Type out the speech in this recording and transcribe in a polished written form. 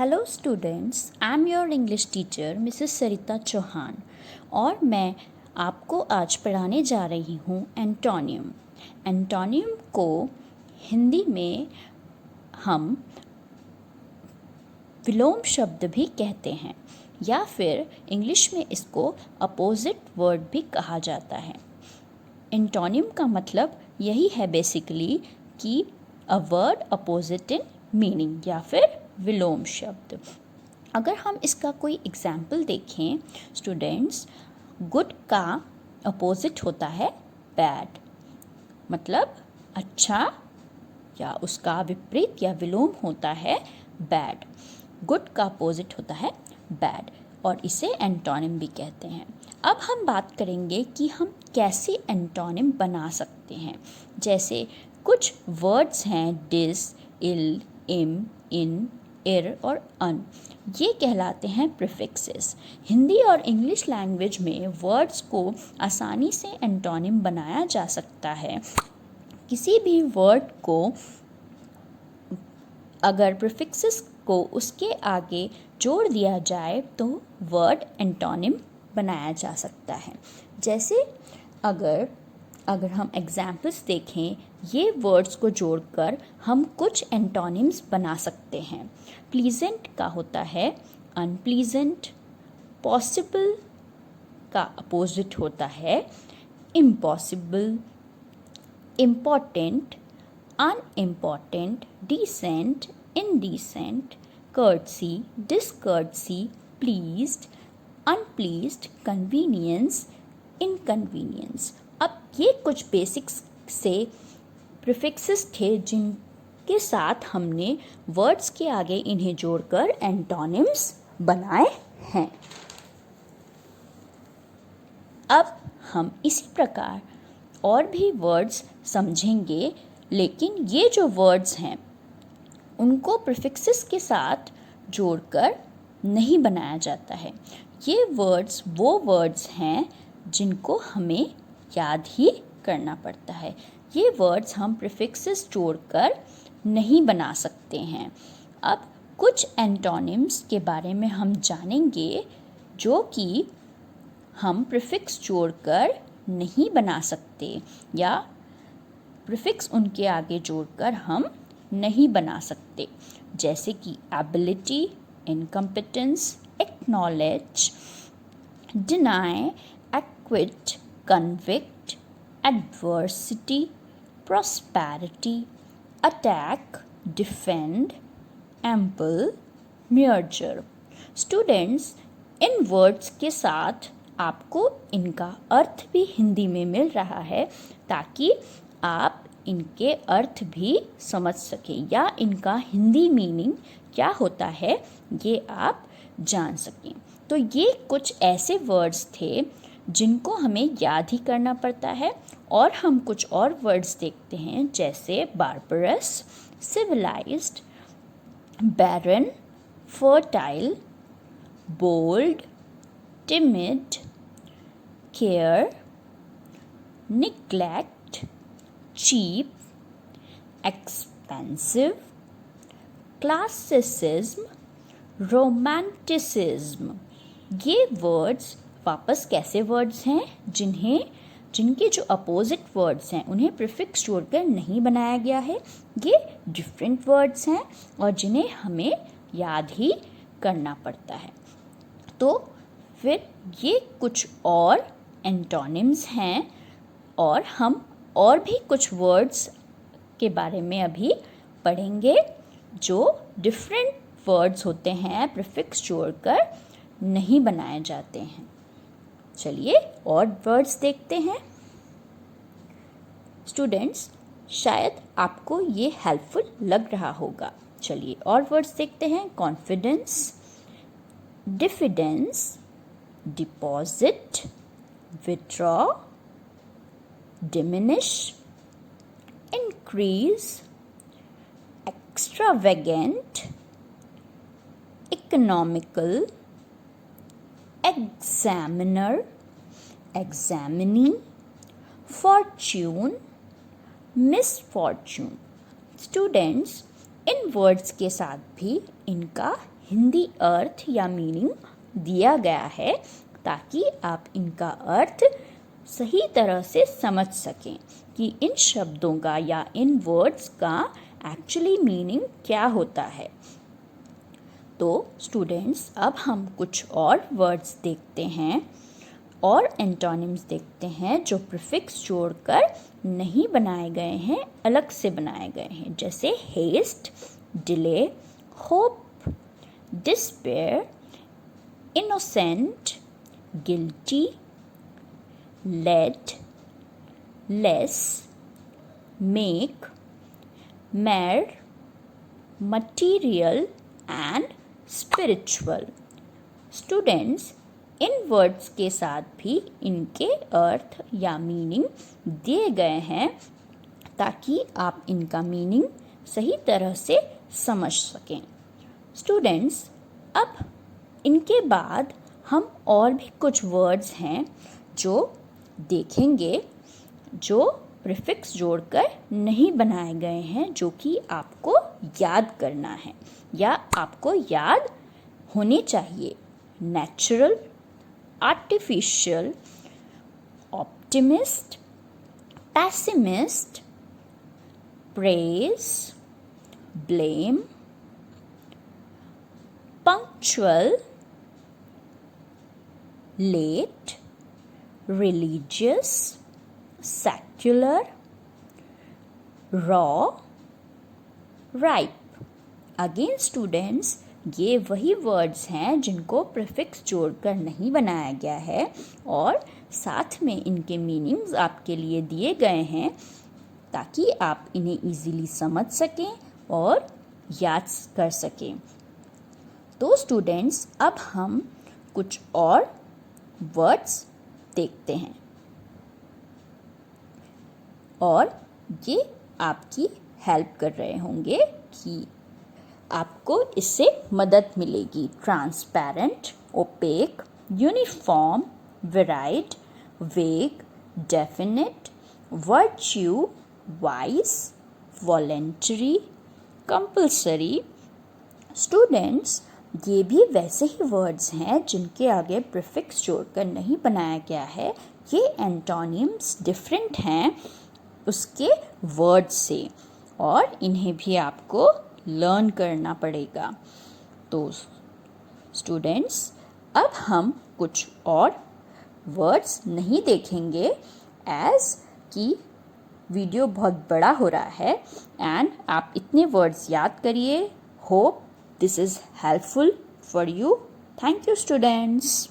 Hello students, I am your English teacher Mrs Sarita Chauhan और मैं आपको आज पढ़ाने जा रही हूँ एंटोनियम। एंटोनियम को हिंदी में हम विलोम शब्द भी कहते हैं या फिर इंग्लिश में इसको अपोजिट वर्ड भी कहा जाता है। एंटोनियम का मतलब यही है बेसिकली कि a word opposite in meaning या फिर विलोम शब्द। अगर हम इसका कोई एग्जाम्पल देखें स्टूडेंट्स, गुड का अपोजिट होता है बैड, मतलब अच्छा, या उसका विपरीत या विलोम होता है बैड। गुड का अपोजिट होता है बैड और इसे एंटोनिम भी कहते हैं। अब हम बात करेंगे कि हम कैसे एंटोनिम बना सकते हैं। जैसे कुछ वर्ड्स हैं डिस, इल, इम, इन, इर और अन, ये कहलाते हैं प्रीफिक्सेस। हिंदी और इंग्लिश लैंग्वेज में वर्ड्स को आसानी से एंटोनिम बनाया जा सकता है। किसी भी वर्ड को अगर प्रीफिक्सेस को उसके आगे जोड़ दिया जाए तो वर्ड एंटोनिम बनाया जा सकता है। जैसे अगर हम एग्जाम्पल्स देखें, ये वर्ड्स को जोड़कर हम कुछ एंटोनिम्स बना सकते हैं। प्लीजेंट का होता है अनप्लीजेंट, पॉसिबल का अपोजिट होता है impossible, important unimportant, decent indecent, courtesy, discourtesy, pleased, unpleased, convenience, inconvenience। अब ये कुछ बेसिक्स से प्रीफिक्सेस थे जिनके साथ हमने वर्ड्स के आगे इन्हें जोड़कर एंटोनिम्स बनाए हैं। अब हम इसी प्रकार और भी वर्ड्स समझेंगे, लेकिन ये जो वर्ड्स हैं उनको प्रीफिक्सेस के साथ जोड़कर नहीं बनाया जाता है। ये वर्ड्स वो वर्ड्स हैं जिनको हमें याद ही करना पड़ता है। ये वर्ड्स हम प्रीफिक्सेस जोड़कर नहीं बना सकते हैं। अब कुछ एंटोनिम्स के बारे में हम जानेंगे जो कि हम प्रीफिक्स जोड़कर नहीं बना सकते या प्रीफिक्स उनके आगे जोड़कर हम नहीं बना सकते। जैसे कि ability, incompetence, acknowledge, deny, acquit, convict, adversity, prosperity, attack, defend, ample, merger. Students, इन वर्ड्स के साथ आपको इनका अर्थ भी हिंदी में मिल रहा है ताकि आप इनके अर्थ भी समझ सकें या इनका हिंदी मीनिंग क्या होता है ये आप जान सकें। तो ये कुछ ऐसे वर्ड्स थे जिनको हमें याद ही करना पड़ता है। और हम कुछ और वर्ड्स देखते हैं जैसे barbarous, civilised, barren, fertile, bold, timid, care, neglect, cheap, expensive, classicism, romanticism। ये वर्ड्स वापस कैसे वर्ड्स हैं जिनके जो अपोजिट वर्ड्स हैं उन्हें प्रीफिक्स जोड़कर नहीं बनाया गया है। ये डिफरेंट वर्ड्स हैं और जिन्हें हमें याद ही करना पड़ता है। तो फिर ये कुछ और एंटोनिम्स हैं और हम और भी कुछ वर्ड्स के बारे में अभी पढ़ेंगे जो डिफरेंट वर्ड्स होते हैं, प्रीफिक्स जोड़कर नहीं बनाए जाते हैं। चलिए और वर्ड्स देखते हैं। स्टूडेंट्स, शायद आपको ये हेल्पफुल लग रहा होगा। चलिए और वर्ड्स देखते हैं। Confidence, diffidence, deposit, withdraw, diminish, increase, extravagant, economical, examiner, examining, fortune, misfortune। Students, इन वर्ड्स के साथ भी इनका हिंदी अर्थ या मीनिंग दिया गया है ताकि आप इनका अर्थ सही तरह से समझ सकें कि इन शब्दों का या इन वर्ड्स का एक्चुअली मीनिंग क्या होता है। तो स्टूडेंट्स, अब हम कुछ और वर्ड्स देखते हैं और एंटोनिम्स देखते हैं जो प्रीफिक्स जोड़कर नहीं बनाए गए हैं, अलग से बनाए गए हैं, जैसे haste, delay, hope, despair, innocent, guilty, lead, less, make, mar, material and spiritual. Students, इन वर्ड्स के साथ भी इनके अर्थ या मीनिंग दिए गए हैं ताकि आप इनका मीनिंग सही तरह से समझ सकें। स्टूडेंट्स, अब इनके बाद हम और भी कुछ वर्ड्स हैं जो देखेंगे जो प्रीफिक्स जोड़कर नहीं बनाए गए हैं, जो कि आपको याद करना है या आपको याद होने चाहिए। Natural, artificial, optimist, pessimist, praise, blame, punctual, late, religious, secular, raw, ripe. Again students, ये वही वर्ड्स हैं जिनको प्रीफिक्स जोड़कर नहीं बनाया गया है और साथ में इनके मीनिंग्स आपके लिए दिए गए हैं ताकि आप इन्हें इजीली समझ सकें और याद कर सकें। तो स्टूडेंट्स, अब हम कुछ और वर्ड्स देखते हैं और ये आपकी हेल्प कर रहे होंगे कि आपको इससे मदद मिलेगी। ट्रांसपेरेंट, ओपेक, यूनिफॉर्म, वेराइड, वेग, definite, virtue, vice, voluntary, compulsory. Students, ये भी वैसे ही वर्ड्स हैं जिनके आगे प्रीफिक्स जोड़कर नहीं बनाया गया है। ये एंटोनिम्स डिफरेंट हैं उसके वर्ड्स से और इन्हें भी आपको लर्न करना पड़ेगा। तो स्टूडेंट्स, अब हम कुछ और वर्ड्स नहीं देखेंगे एज कि वीडियो बहुत बड़ा हो रहा है एंड आप इतने वर्ड्स याद करिए। Hope this is helpful for you. Thank you students.